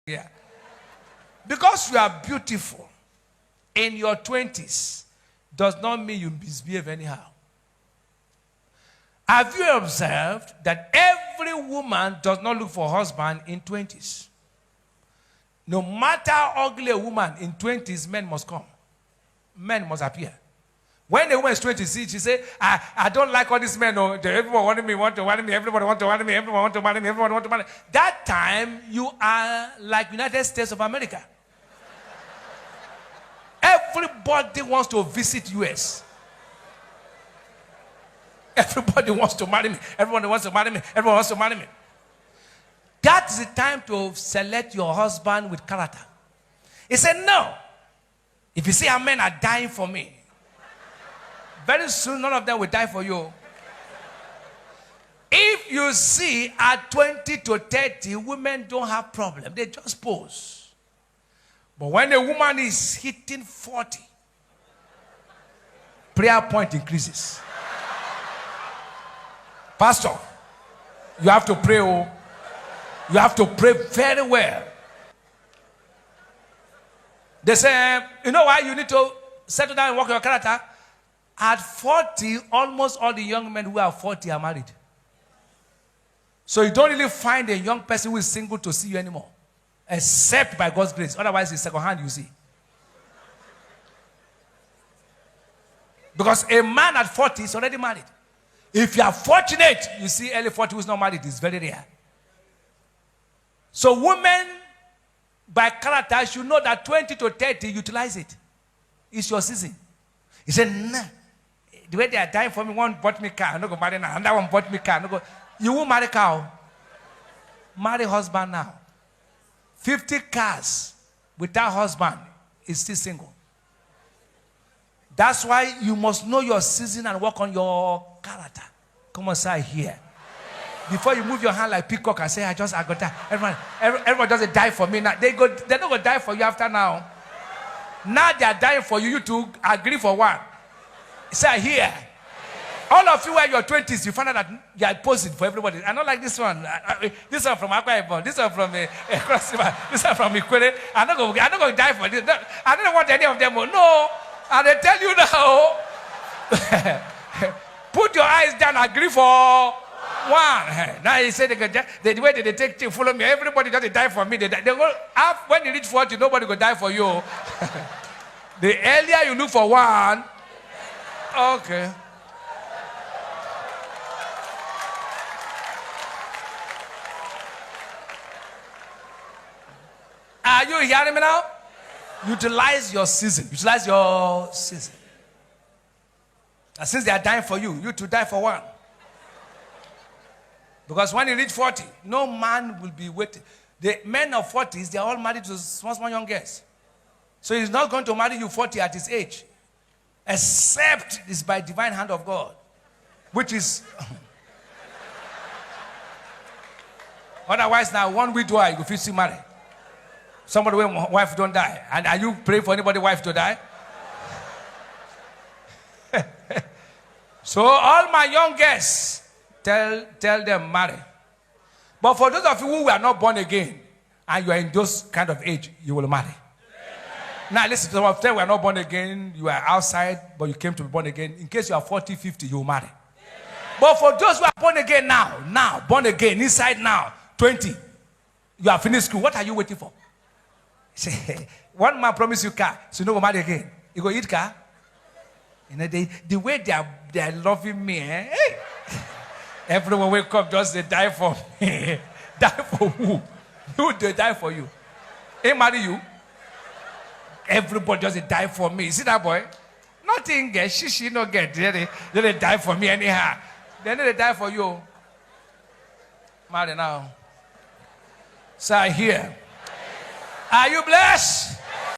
Yeah. Because you are beautiful in your 20s does not mean you misbehave anyhow. Have you observed that every woman does not look for a husband in 20s? No matter how ugly a woman in 20s, men must come. Men must appear. When a woman is 20, she say, I don't like all these men. No, everyone want me, everybody want to marry me, everyone want to marry me, everyone want to marry me. That time, you are like United States of America. Everybody wants to visit US. Everybody wants to marry me. Everyone wants to marry me. Everyone wants to marry me. That is the time to select your husband with character. He said, no. If you see how men are dying for me, very soon none of them will die for you. If you see at 20 to 30, women don't have problem. They just pose. But when a woman is hitting 40, prayer point increases. Pastor, you have to pray. Oh, you have to pray very well. They say, you know why you need to settle down and work your character? At 40, almost all the young men who are 40 are married. So you don't really find a young person who is single to see you anymore. Except by God's grace. Otherwise, it's second hand you see. Because a man at 40 is already married. If you are fortunate, you see early 40 who is not married. It's very rare. So women, by character, should know that 20 to 30, utilize it. It's your season. He said, nah. The way they are dying for me, one bought me car, I'm not going to marry now. Another one bought me car. No go. You won't marry cow. Marry husband now. 50 cars without husband is still single. That's why you must know your season and work on your character. Come on, say here. Before you move your hand like peacock and say, I got that. Everyone doesn't die for me now. They're not going to die for you after now. Now they are dying for you. You to agree for one. Say here. All of you who are in your 20s, you find out that you are posing for everybody. I don't like this one. This one from Akwa Ibom. This one from Cross River. This one from Ikwere. I'm not going to die for this. I don't want any of them. No. And I tell you now, put your eyes down, agree for one. Now he said, the way they take to follow me, everybody doesn't die for me. They go, when you reach 40, nobody will die for you. The earlier you look for one, okay. Are you hearing me now? Utilize your season. Utilize your season. And since they are dying for you, you to die for one. Because when you reach 40, no man will be waiting. The men of 40s, they are all married to small young girls. So he's not going to marry you 40 at his age. Except it's by divine hand of God. Which is... Otherwise, now one widower, you feel still married. Somebody when wife don't die. And are you praying for anybody's wife to die? So all my young guests, tell them marry. But for those of you who are not born again, and you are in those kind of age, you will marry. Now listen, some of them who are not born again, you are outside, but you came to be born again. In case you are 40, 50, you will marry. But for those who are born again now, born again, inside now, 20, you have finished school, what are you waiting for? Say, one man promised you car, so you don't go marry again. You go eat car. You know, the way they are loving me, eh? Hey. Everyone wake up just they die for me. Die for who? Who they die for you? They marry you. Everybody just they die for me. See that boy? Nothing get she no get. They die for me anyhow. Then they die for you. Marry now. So I hear. Are you blessed?